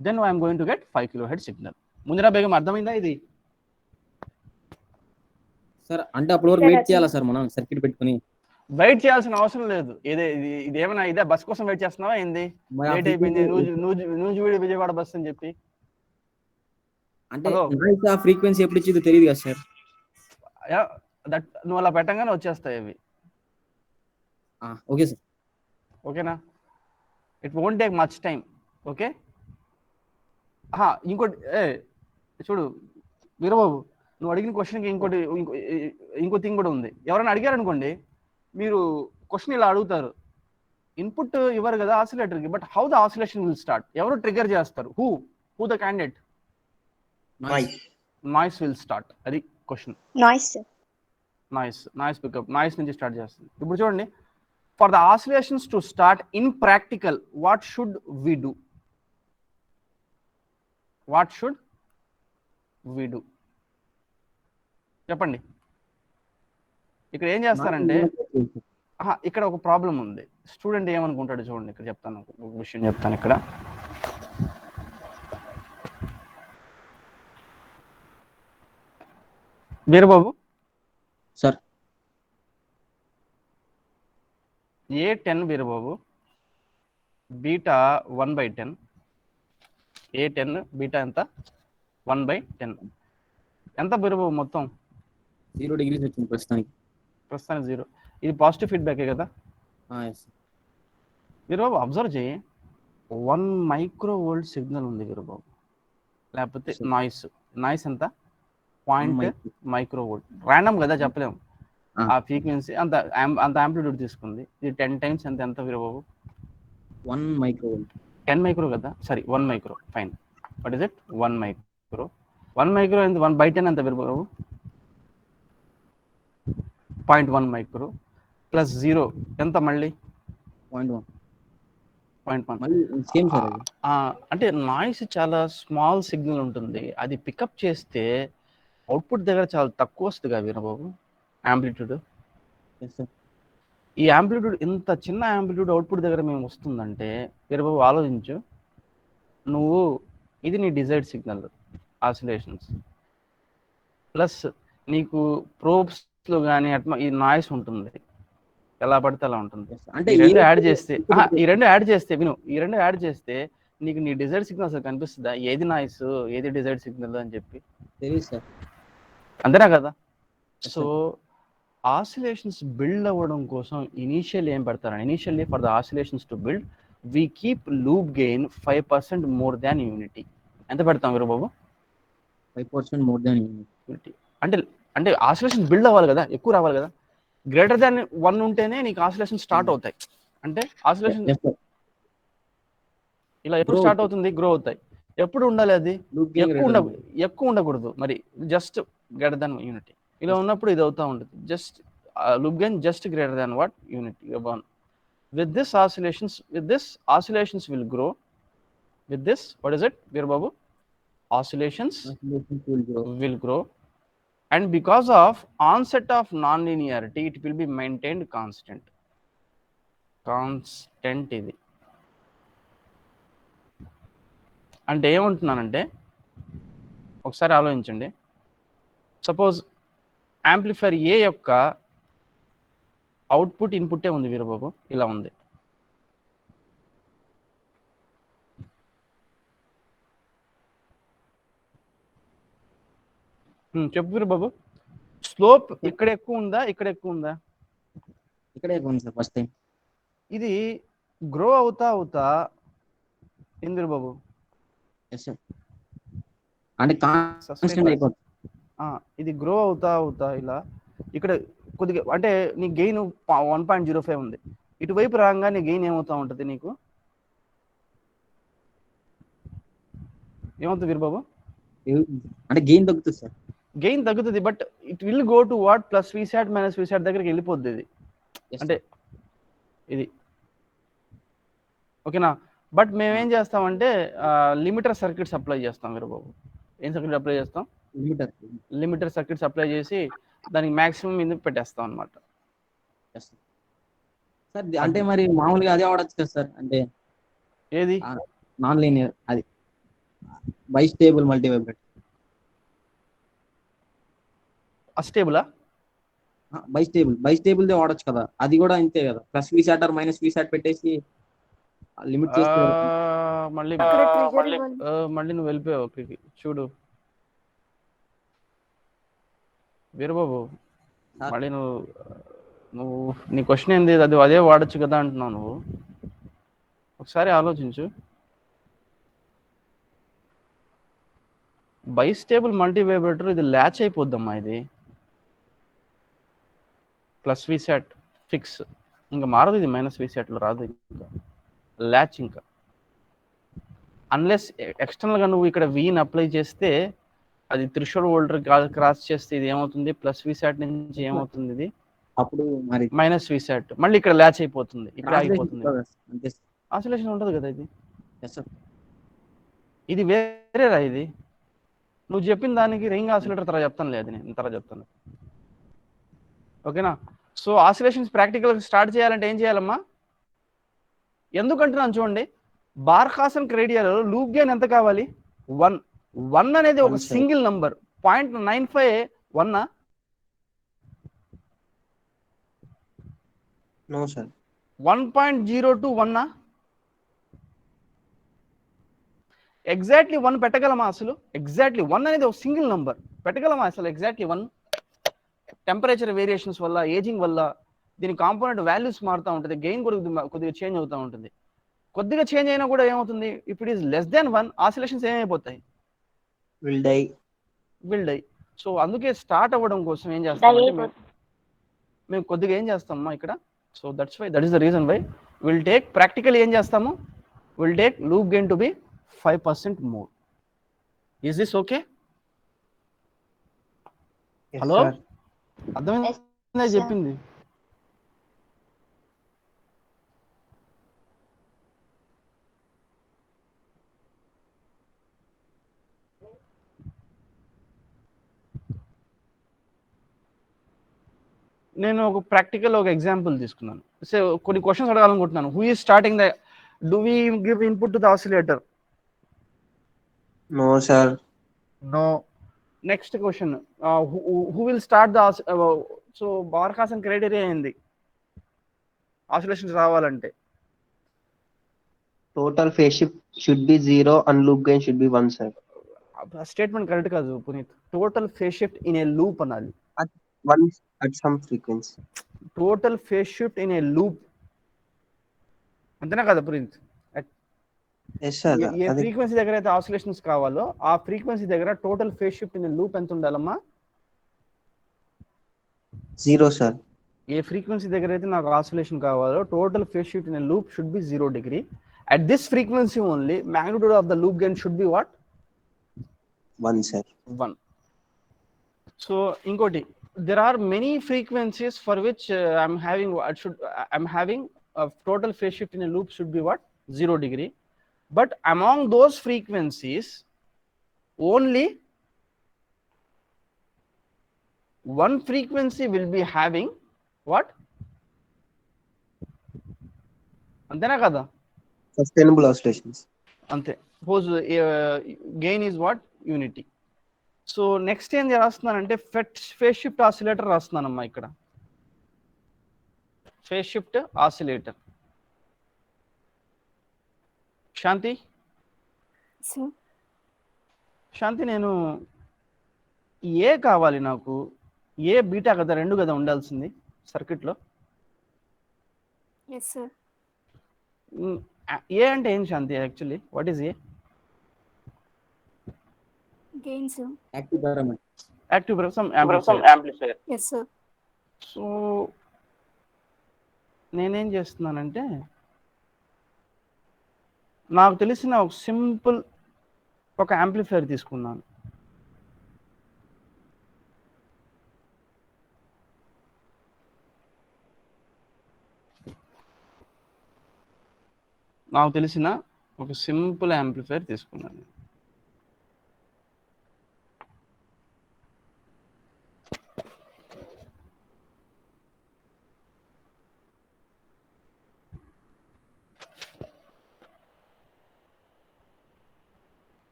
Then I am going to get 5 kilohertz signal. ముందర బేగం అర్థమైందా ఇది?
Sir అంటే అప్పటి వరకు wait చేయాలా sir మనం circuit పెట్టుకుని?
Wait చేయాల్సిన అవసరం లేదు. ఇది ఏమైనా ఇదే బస్ కోసం వెయిట్ చేస్తున్నావా ఏంది?
మరి ఆ
లేట్ అయిపోయింది,
frequency-
నూజివీడు విజయవాడ బస్ అని చెప్పి.
అంటే
Hello.
నాయిస్ ఆ ఫ్రీక్వెన్సీ ఎప్పుడు ఇచ్చిందో తెలియదు కదా సార్.
నువ్వు అలా పెట్టంగానే వచ్చేస్తాయి అవి.
Okay sir.
ఓకేనా? It won't take much time. Okay, ఇంకోటి చూడు వీరబాబు, నువ్వు అడిగిన క్వశ్చన్కి ఇంకో థింగ్ కూడా ఉంది. ఎవరైనా అడిగారు అనుకోండి, మీరు క్వశ్చన్ ఇలా అడుగుతారు, ఇన్పుట్ ఇవ్వరు కదా ఆసిలేటర్కి, but how the oscillation will start? ఎవరు ట్రిగర్ చేస్తారు? Who the candidate? Noise will start. అది question.
Noise, sir.
Noise pickup, noise నుంచి స్టార్ట్ చేస్తుంది. ఇప్పుడు చూడండి, for the oscillations to start in practical what should we do? What should we do? చెప్పండి. ఇక్కడ ఏం చేస్తారంటే, ఇక్కడ ఒక ప్రాబ్లం ఉంది. స్టూడెంట్ ఏమనుకుంటాడు చూడండి, ఇక్కడ చెప్తాను, ఒక విషయం చెప్తాను. ఇక్కడ Veerababu
sir
A10 Veerababu, beta 1/10. A10 beta ఎంత? 1/10. ఎంత వీరబాబు మొత్తం?
0 degrees వచ్చింది ప్రస్తుతానికి.
0. ఇది పాజిటివ్ ఫీడ్బ్యాకే కదా
yes.
వీరబాబు? అబ్జర్వ్ చేయి, 1 మైక్రోవోల్ట్ సిగ్నల్ ఉంది వీరబాబు, లేకపోతే నాయిస్ ఎంత? 0.1 మైక్రోవోల్ట్. ర్యాండమ్ కదా, చెప్పలేము. ఆ ఫ్రీక్వెన్సీ అంత యాంప్లిట్యూడ్ తీసుకుంది. ఇది 10 టైమ్స్ ఎంత వీరబాబు?
1 microvolt.
10 మైక్రో కదా, sorry 1 micro, fine. What is it? 1 micro. 1 micro ఎంత? 1/10 ఎంత వీరబాబు? 0.1 మైక్రో ప్లస్ 0 ఎంత మళ్ళీ?
0.1.
0.1.
మళ్ళీ సేమ్ సార్ అది.
అంటే నాయిస్ చాలా స్మాల్ సిగ్నల్ ఉంటుంది, అది పికప్ చేస్తే అవుట్పుట్ దగ్గర చాలా తక్కువ వస్తుంది కదా వీరబాబు యాంప్లిట్యూడ్.
Yes, sir.
ఈ యాంప్లిట్యూడ్, ఇంత చిన్న యాంప్లిట్యూడ్ అవుట్పుట్ దగ్గర మేము వస్తుందంటే వీరబాబు ఆలోచించు. నువ్వు ఇది నీ డిజైర్డ్ సిగ్నల్ ఆసిలేషన్స్, ప్లస్ నీకు ప్రోబ్స్లో కానీ అట్లా ఈ నాయిస్ ఉంటుంది, ఎలా పడితే అలా ఉంటుంది.
Yes, sir. అంటే
ఈ రెండు
ఏ-
యాడ్ చేస్తే విను, ఈ రెండు యాడ్ చేస్తే నీకు నీ డిజైర్డ్ సిగ్నల్ అసలు కనిపిస్తుందా? ఏది నాయిస్, ఏది డిజైర్డ్ సిగ్నల్ అని చెప్పి?
తెలియదు సార్.
అంతేనా కదా?
Yes,
సో ఆసిలేషన్స్ బిల్డ్ అవ్వడం కోసం ఇనీషియల్లీ ఏం పెడతారు? Initially for the oscillations to build we keep loop gain 5% more than unity. ఎంత పెడతాం వీరబాబు?
5% మోర్ దాన్
యూనిటీ అంటే అంటే ఆసిలేషన్స్ బిల్డ్ అవ్వాలి కదా, ఎక్కువ రావాలి కదా. గ్రేటర్ దాన్ 1 ఉంటేనే నీకు ఆసిలేషన్ స్టార్ట్ అవుతాయి. అంటే ఆసిలేషన్ ఇలా ఎప్పుడు
Grow
స్టార్ట్ అవుతుంది? గ్రో అవుతాయి. ఎప్పుడు ఉండాలి అది? ఎక్కువ ఉండకూడదు. మరి జస్ట్ గ్రేటర్ దాన్ యూనిటీ ఇలా ఉన్నప్పుడు ఇది అవుతా ఉంటుంది. Just loop gain just greater than what? Unity. With this oscillations will grow. With this, what is it, Veerbabu? Oscillations will grow, and because of onset of non-linearity, it will be maintained constant. ఇది అంటే ఏమంటున్నానంటే, ఒకసారి ఆలోచించండి. Suppose amplifier ఏ యొక్క output ఇన్పుట్టే ఉంది వీరబాబు, ఇలా ఉంది. చెప్పు వీరబాబు, స్లోప్ ఇక్కడ ఎక్కువ ఉందా, ఇక్కడ ఎక్కువ ఉందా?
ఇక్కడే ఉంది సార్ ఫస్ట్ టైం.
ఇది గ్రో అవుతా ఏంది బాబు?
Yes, sir. అంటే కాన్స్టెంట్ అయిపోతుంది.
ఇది గ్రో అవుతా ఇలా ఇక్కడ కొద్దిగా, అంటే నీ గెయిన్ 1.05 ఉంది, ఇటువైపు రాగా నీ గెయిన్ ఏమవుతా ఉంటుంది? నీకు ఏమవుతుంది వీరబాబు?
అంటే గెయిన్ తగ్గుతుంది సార్.
గెయిన్ తగ్గుతుంది, but it will go to what? Plus VSAT minus VSAT దగ్గరికి వెళ్ళిపోద్ది ఇది.
Yes,
అంటే ఇది ఓకేనా? బట్ మేమేం చేస్తామంటే లిమిటర్ సర్క్యూట్స్ అప్లై చేస్తాం వీరబాబు. ఏం సర్క్యూట్ అప్లై చేస్తాం? లిమిటర్ సర్క్యూట్స్ అప్లై చేసి దానికి మాక్సిమం ఎందుకు పెట్టేస్తాం అనమాట.
సార్ అంటే మరి మామూలుగా అదే వాడచ్చు కదా సార్? అంటే
ఏది?
నాన్ లీనియర్, అది బైస్టేబుల్ మల్టీవైబ్రేటర్.
అస్టేబులా?
బైస్టేబుల్ దే వాడచ్చు కదా, అది కూడా అంతే కదా. Plus V sat or minus V sat పెట్టేసి లిమిట్ చేస్తే
మళ్ళీ
అక్కడ ట్రిగర్ ఇవ్వాలి.
మళ్ళీ నువ్వు వెళ్ళిపోయావు. ఓకే చూడు వీరబాబు, మళ్ళీ నువ్వు నీ క్వశ్చన్ ఏంది? అదే వాడచ్చు కదా అంటున్నావు నువ్వు. ఒకసారి ఆలోచించు. బైస్టేబుల్ మల్టీవైబ్రేటర్ ఇది ల్యాచ్ అయిపోద్దమ్మా. ఇది ప్లస్ వీసాట్ ఫిక్స్, ఇంకా మారదు. ఇది మైనస్ వీసాట్లో రాదు, ఇంకా ల్యాచ్. ఇంకా అన్లెస్ ఎక్స్టర్నల్గా నువ్వు ఇక్కడ వీని అప్లై చేస్తే అది థ్రెషోల్డ్ వోల్టర్ క్రాస్ చేస్తే ఇది ఏమవుతుంది? ప్లస్ వీసాట్ నుంచి ఏమవుతుంది? ఇది
అప్పుడు మరి
మైనస్ వీసాట్, మళ్ళీ ఇక్కడ ల్యాచ్ అయిపోతుంది, ఇక్కడ ఆగిపోతుంది.
అంతే.
ఆసిలేషన్ ఉండదు కదా ఇది.
Yes, sir.
ఇది వేరేరా. ఇది నువ్వు చెప్పిన దానికి రింగ్ ఆసిలేటర్ తర్వాత చెప్తాను లేదు, నేను తర్వాత చెప్తాను. ఓకేనా? సో ఆసిలేషన్స్ ప్రాక్టికల్ స్టార్ట్ చేయాలంటే ఏం చేయాలమ్మా? ఎందుకంటున్నాను చూడండి, బార్ఖాసన్ క్రైటీరియాలో లూప్ గెయిన్ ఎంత కావాలి? 1 అనేది ఒక single number. 0.95 1.
No, sir.
1.02 1. Exactly 1 పెట్టగలమా అసలు? ఎగ్జాక్ట్లీ 1 అనేది ఒక సింగిల్ నంబర్ పెట్టగలమా అసలు? ఎగ్జాక్ట్లీ 1. టెంపరేచర్ వేరియేషన్స్ వల్ల, ఏజింగ్ వల్ల దీని కాంపోనెంట్ వాల్యూస్ మారుతూ ఉంటుంది, గెయిన్ కొద్దిగా చేంజ్ అవుతూ ఉంటుంది. కొద్దిగా చేంజ్ అయినా కూడా ఏమవుతుంది? If it is less than 1, oscillations ఏమైపోతాయి?
Will die. సో అందుకే స్టార్ట్ అవ్వడం కోసం ఏం చేస్తామంటే మేము కొద్దిగా ఏం చేస్తామమ్మా ఇక్కడ. So that is the reason why
will take practical ఏం చేస్తాము, will take loop gain to be 5% more. Is this okay? Hello, అర్థమైందా
Yes, sir.
చెప్పింది? నేను ఒక ప్రాక్టికల్ ఒక ఎగ్జాంపుల్ తీసుకున్నాను. సో కొన్ని క్వశ్చన్స్ అడగాలనుకుంటున్నాను. Who is starting the, do we give input to the oscillator?
No, sir.
No. Next question, who will start the, so Barkhausen criteria ఏంది oscillations రావాలంటే?
Total phase shift should be 0 and loop gain should be 1, sir.
Statement correct కాదు Puneet. Total phase shift in a loop అనాలి.
One at some frequency.
Total phase shift in a loop, అంతేనా కదా Puneet?
Yes, sir.
ఏ frequency దగ్గర అయితే oscillations కావాలో ఆ frequency దగ్గర total phase shift in loop ఎంత ఉండాలమ్మా?
0, sir.
ఏ ఫ్రీక్వెన్సీ దగ్గర అయితే నాకు ఆసిలేషన్ కావాలో total phase shift in loop should be 0 degree. At this frequency only, magnitude of the loop gain should be what?
1, sir.
1. So inkoti, there are many frequencies for which I'm having a total phase shift in a loop should be what? 0 degree. But among those frequencies, only one frequency will be having what? Antena kada?
Sustainable oscillations.
అంతే. Suppose gain is what? Unity. So next ఏం రాస్తున్నానంటే phase shift oscillator రాస్తున్నానమ్మా ఇక్కడ. Phase shift oscillator. Shanti,
sir
Shanti నేను A కావాలి నాకు? A beta కదా, రెండు కదా ఉండాల్సింది సర్క్యూట్లో.
Yes sir.
ఏ అంటే ఏం Shanti? Actually what is A?
Gain sir.
Active parameter.
Active some amplifier.
Yes sir.
So నేనేం చేస్తున్నానంటే నాకు తెలిసిన ఒక సింపుల్ ఒక యాంప్లిఫైయర్ తీసుకున్నాను. నాకు తెలిసిన ఒక సింపుల్ యాంప్లిఫైయర్ తీసుకున్నాను.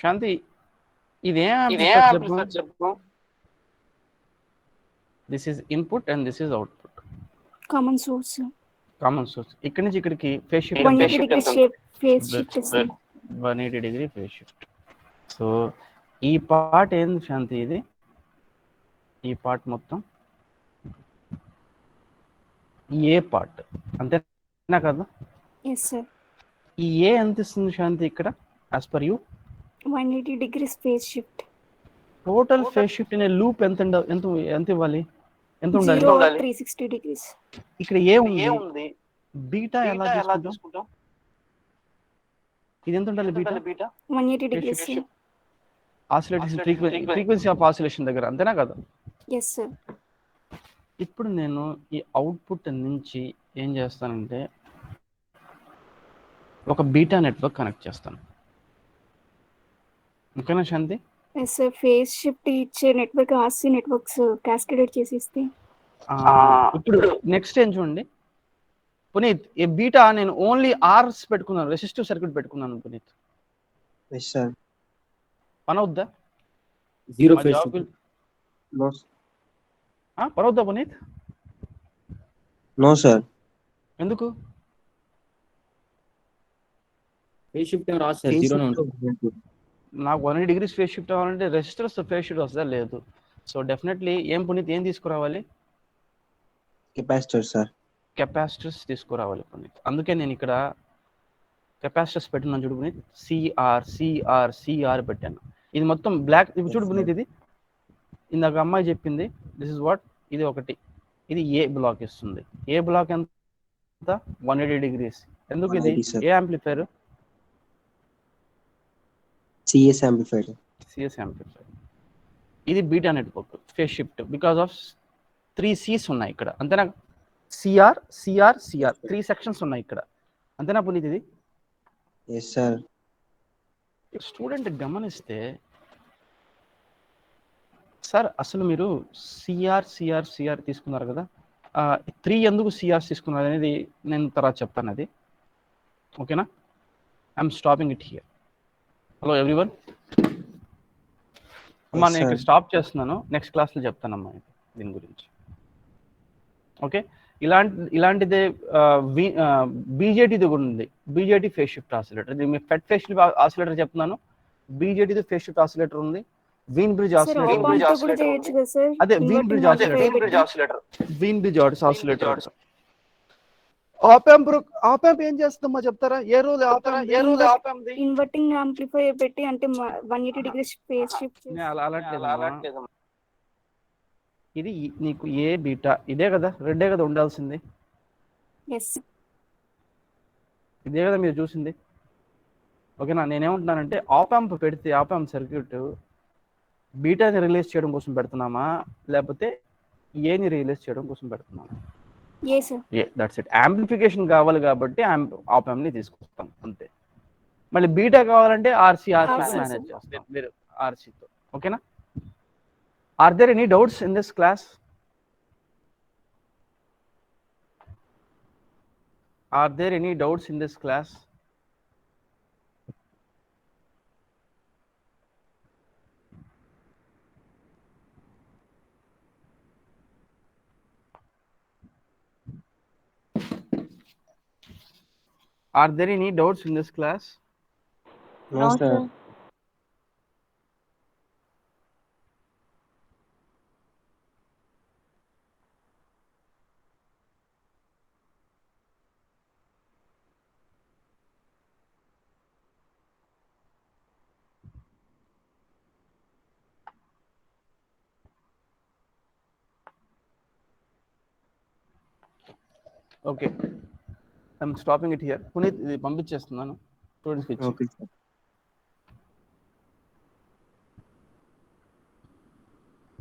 శాంతి, ఇదేం చెప్పు? This is input and this is output.
Common source.
Common source. ఇక్కడి నుంచి ఇక్కడికి phase shift
180 degree phase shift sir.
180 degree phase shift. So ఈ పార్ట్ ఏంది శాంతి? ఇది ఈ పార్ట్ మొత్తం ఏ పార్ట్ అంతేనా కదా?
Yes sir.
ఈ ఏ ఎంత ఇస్తుంది శాంతి ఇక్కడ as per you?
180 degrees phase shift.
Total phase shift in loop ఎంత ఇవ్వాలి? ఎంత ఉండాలి?
360 degrees.
ఇక్కడ ఏ ఉంది? బీటా ఎలా తీసుకుంటాం? ఇది ఎంత ఉండాలి? Beta
180 degrees.
Oscillation frequency of oscillation దగ్గర, అంతేనా కదా?
Yes sir.
ఇప్పుడు నేను ఈ అవుట్పుట్ నుంచి ఏం చేస్తానంటే ఒక బీటా నెట్వర్క్ కనెక్ట్ చేస్తాను. ఓకేనా Shanti?
Yes sir. Phase shift ఇచ్చే నెట్వర్క్ ఆర్సీ నెట్వర్క్స్ క్యాస్కేడెడ్ చేసి ఇస్తే.
ఇప్పుడు నెక్స్ట్ ఏం చూడండి పునీత్, ఈ బీటా నేను ఓన్లీ ఆర్స్ పెట్టుకున్నాను, రెసిస్టివ్ సర్క్యూట్ పెట్టుకున్నాను పునీత్.
Yes, sir.
పని అవుద్దా?
0 ఫేజ్ షిఫ్ట్.
No,
పని అవుద్దా పునీత్?
no, sir.
ఎందుకు?
ఫేజ్ షిఫ్ట్ ఏం రాదు సార్, 0 నే ఉంటుంది.
నాకు 180 degrees ఫేస్ షిఫ్ట్ అవ్వాలంటే రెసిస్టర్స్ ఫేస్ షిఫ్ట్ వస్తుందా? లేదు. సో డెఫినెట్లీ ఏం పునీత్ ఏం తీసుకురావాలి?
Capacitor sir.
కెపాసిటర్స్ తీసుకురావాలి పునీత్. అందుకే నేను ఇక్కడ కెపాసిటర్స్ పెట్టినాను చూడు పునీత్, సిఆర్ పెట్టాను. ఇది మొత్తం బ్లాక్. ఇప్పుడు చూడు పునీత్, ఇది ఇందాక అమ్మాయి చెప్పింది, దిస్ ఇస్ వాట్, ఇది ఒకటి, ఇది ఏ బ్లాక్ ఇస్తుంది. ఏ బ్లాక్ ఎంత? 180 degrees. ఎందుకు ఇది?
180 sir.
ఏ amplifier?
CS amplifier.
CS amplifier. ఇది beta network phase shift because of 3 C's ఉన్నాయి ఇక్కడ, అంతేనా? సిఆర్ 3 సెక్షన్స్ ఉన్నాయి ఇక్కడ, అంతేనా పునీత్? ఇది
ఎస్ సార్.
స్టూడెంట్ గమనిస్తే సార్ అసలు మీరు సిఆర్ తీసుకున్నారు కదా, 3 ఎందుకు సిఆర్స్ తీసుకున్నారు అనేది నేను తర్వాత చెప్తాను, అది ఓకేనా? I'm stopping it here. Hello everyone, అమ్మా నేను ఇక్కడ స్టాప్ చేస్తున్నాను, నెక్స్ట్ క్లాస్లో చెప్తానమ్మా దీని గురించి. ఓకే, ఇలాంటిదే బీజేటీది కూడా ఉంది, బీజేటీ ఫేస్ షిఫ్ట్ ఆసిలేటర్. ఇది మీ ఫెడ్ ఫేస్ షిఫ్ట్ ఆసిలేటర్ చెప్తున్నాను, బీజేటీది ఫేస్ షిఫ్ట్ ఆసిలేటర్ ఉంది, వీన్ బ్రిడ్జ్ ఆసిలేటర్, అదే Wien bridge oscillator. Op amp ఏం చేస్తుందమ్మా చెప్తారా? ఏ రోజు ఆప్ యాంప్
ఇన్వర్టింగ్ యాంప్లిఫైయర్ పెట్టి అంటే 180 degrees ఫేస్ షిఫ్ట్.
అలాంటి ఇది నీకు ఏ బీటా ఇదే కదా, రెడ్డే కదా ఉండాల్సింది,
ఎస్
ఇదే కదా మీరు చూసింది. ఓకేనా? నేనేమంటున్నానంటే ఆప్ యాంప్ పెడితే ఆప్ యాంప్ సర్క్యూట్ బీటాని రిలీజ్ చేయడం కోసం పెడుతున్నామా, లేకపోతే ఏని రిలీజ్ చేయడం కోసం పెడుతున్నామా?
yes sir.
That's it. Amplification కావాలి కాబట్టి ఆప్ యాంప్ ని తీసుకొస్తాం అంతే. మళ్ళీ బీటా కావాలంటే ఆర్సీ మేనేజ్ చేస్తాం మీరు ఆర్సీతో. ఓకేనా? Are there any doubts in this class? Are there any doubts in this class? Are there any doubts in this class?
No sir.
Okay, I'm stopping it here. Puneet, ఇది పంపించేస్తున్నాను స్టూడెంట్స్కి ఇచ్చి.
Okay sir.